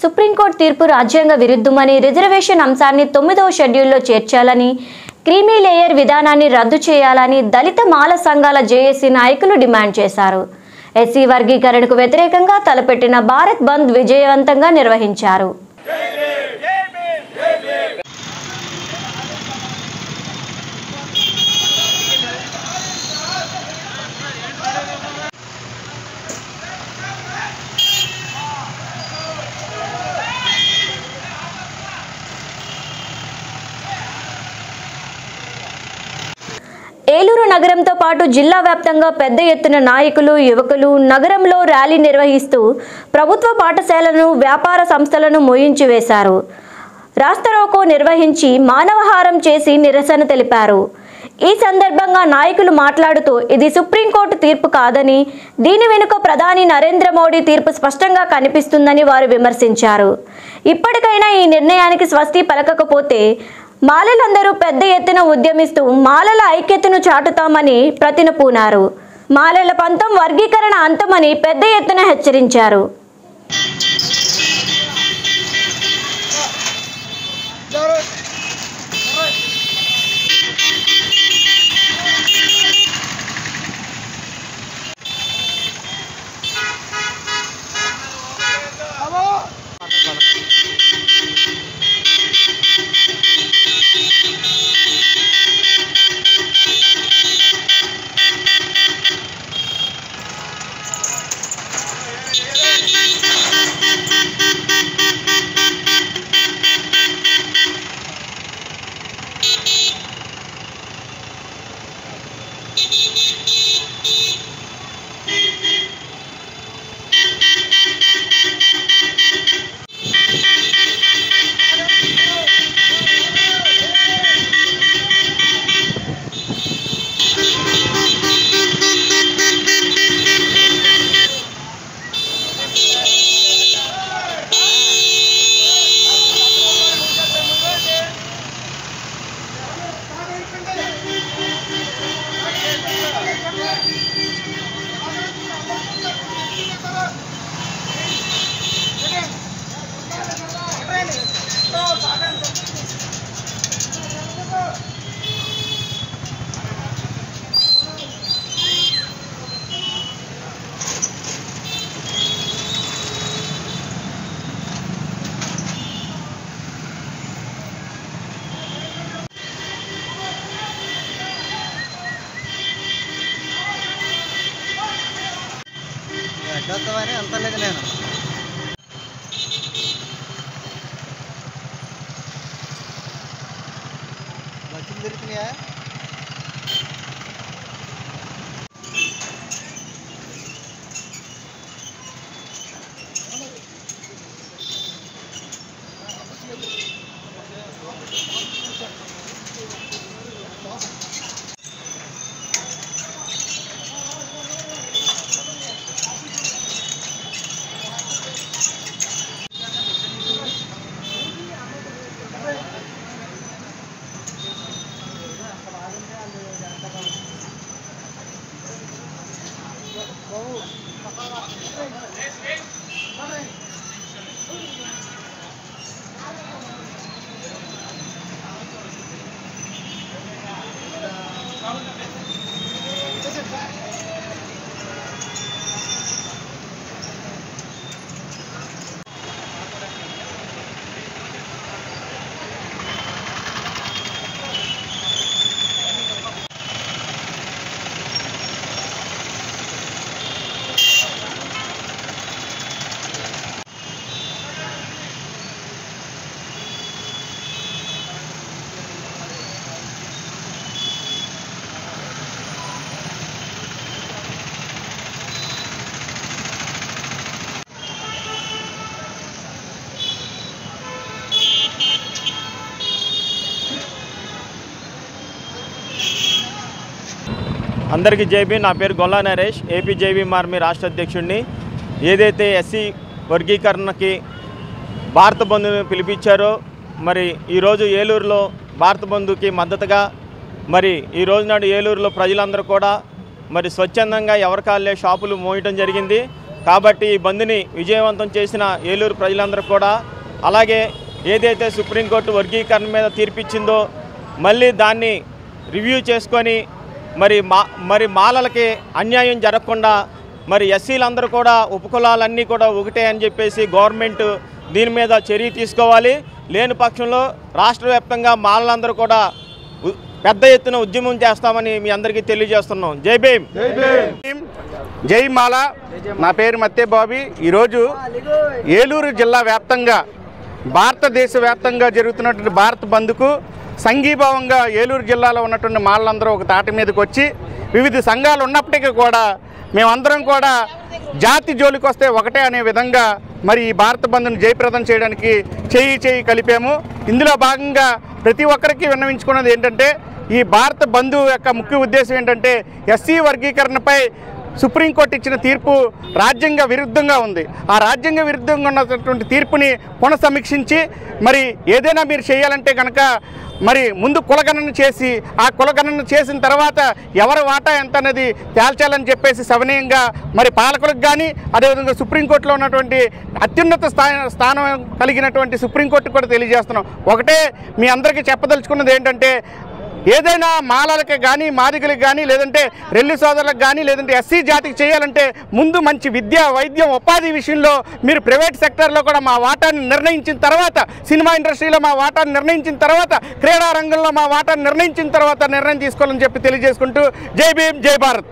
Supreme court తీర్పు రాజ్యాంగ విరుద్ధమని, రిజర్వేషన్ అంశాన్ని 9వ షెడ్యూల్లో చేర్చాలని, క్రీమీ లేయర్ విధానాన్ని రద్దు చేయాలని దళిత మాల సంఘాల జేఏసీ నాయకులు డిమాండ్ చేశారు. ఎస్సీ వర్గీకరణకు వ్యతిరేకంగా తలపెట్టిన భారత్ బంద్ విజయవంతంగా నిర్వహించారు. ఏలూరు నగరంతో పాటు జిల్లా వ్యాప్తంగా పెద్ద ఎత్తున నాయకులు, యువకులు నగరంలో ర్యాలీ నిర్వహిస్తూ ప్రభుత్వ పాఠశాలను, వ్యాపార సంస్థలను మోయించి వేశారు. రాస్తారోకో నిర్వహించి మానవహారం చేసి నిరసన తెలిపారు. ఈ సందర్భంగా నాయకులు మాట్లాడుతూ ఇది సుప్రీంకోర్టు తీర్పు కాదని, దీని వెనుక ప్రధాని నరేంద్ర మోడీ తీర్పు స్పష్టంగా కనిపిస్తుందని వారు విమర్శించారు. ఇప్పటికైనా ఈ నిర్ణయానికి స్వస్తి పలకకపోతే మాలలందరూ పెద్ద ఎత్తున ఉద్యమిస్తూ మాలల ఐక్యతను చాటుతామని ప్రతినపూనారు. మాలల పంతం వర్గీకరణ అంతమని పెద్ద ఎత్తున హెచ్చరించారు. అంతలేదు నేను బస్సులు దొరికినాయా? అందరికీ జేబీ. నా పేరు Golla Naresh, AP JB army రాష్ట్ర అధ్యక్షుడిని. ఏదైతే ఎస్సీ వర్గీకరణకి భారత బంధుని పిలిపించారో, మరి ఈరోజు ఏలూరులో భారత బంధుకి మద్దతుగా మరి ఈ రోజు నాడు ఏలూరులో ప్రజలందరూ కూడా మరి స్వచ్ఛందంగా ఎవరికాళ్ళే షాపులు మోయటం జరిగింది. కాబట్టి ఈ బంద్ని విజయవంతం చేసిన ఏలూరు ప్రజలందరూ కూడా, అలాగే ఏదైతే సుప్రీంకోర్టు వర్గీకరణ మీద తీర్పిచ్చిందో మళ్ళీ దాన్ని రివ్యూ చేసుకొని మరి మాలలకి అన్యాయం జరగకుండా మరి ఎస్సీలందరూ కూడా ఉపకులాలన్నీ కూడా ఒకటే అని చెప్పేసి గవర్నమెంట్ దీని మీద చర్య తీసుకోవాలి. లేని పక్షంలో రాష్ట్ర వ్యాప్తంగా మాలలందరూ కూడా పెద్ద ఎత్తున ఉద్యమం చేస్తామని మీ అందరికీ తెలియజేస్తున్నాం. జై భీమ్. జై మాల. నా పేరు మత్తే బాబీ. ఈరోజు ఏలూరు జిల్లా వ్యాప్తంగా భారతదేశ వ్యాప్తంగా జరుగుతున్నటువంటి భారత్ బంద్కు సంఘీభావంగా ఏలూరు జిల్లాలో ఉన్నటువంటి మాలలందరూ ఒక తాటి మీదకి వచ్చి వివిధ సంఘాలు ఉన్నప్పటికీ కూడా మేమందరం కూడా జాతి జోలికి వస్తే ఒకటే అనే విధంగా మరి ఈ భారత బంద్ను జయప్రదం చేయడానికి చేయి కలిపాము. ఇందులో భాగంగా ప్రతి ఒక్కరికి విన్నవించుకున్నది ఏంటంటే, ఈ భారత బంద్ యొక్క ముఖ్య ఉద్దేశం ఏంటంటే ఎస్సీ వర్గీకరణపై సుప్రీంకోర్టు ఇచ్చిన తీర్పు రాజ్యాంగ విరుద్ధంగా ఉంది. ఆ రాజ్యాంగ విరుద్ధంగా ఉన్నటువంటి తీర్పుని పునఃసమీక్షించి మరి ఏదైనా మీరు చేయాలంటే కనుక మరి ముందు కులగణన చేసి ఆ కులగణన చేసిన తర్వాత ఎవరి వాటా ఎంత అనేది తేల్చాలని చెప్పేసి సవినయంగా మరి పాలకులకు కానీ అదేవిధంగా సుప్రీంకోర్టులో ఉన్నటువంటి అత్యున్నత స్థానం కలిగినటువంటి సుప్రీంకోర్టు కూడా తెలియజేస్తున్నాం. ఒకటే మీ అందరికీ చెప్పదలుచుకున్నది ఏంటంటే, ఏదైనా మాలలకు కానీ మాదిగలకు కానీ లేదంటే రెల్లి సోదరులకు కానీ లేదంటే ఎస్సీ జాతికి చేయాలంటే ముందు మంచి విద్య, వైద్యం, ఉపాధి విషయంలో మీరు ప్రైవేట్ సెక్టర్లో కూడా మా వాటాన్ని నిర్ణయించిన తర్వాత, సినిమా ఇండస్ట్రీలో మా వాటాన్ని నిర్ణయించిన తర్వాత, క్రీడా రంగంలో మా వాటాన్ని నిర్ణయించిన తర్వాత నిర్ణయం తీసుకోవాలని చెప్పి తెలియజేసుకుంటూ జై భీమ్, జై భారత్.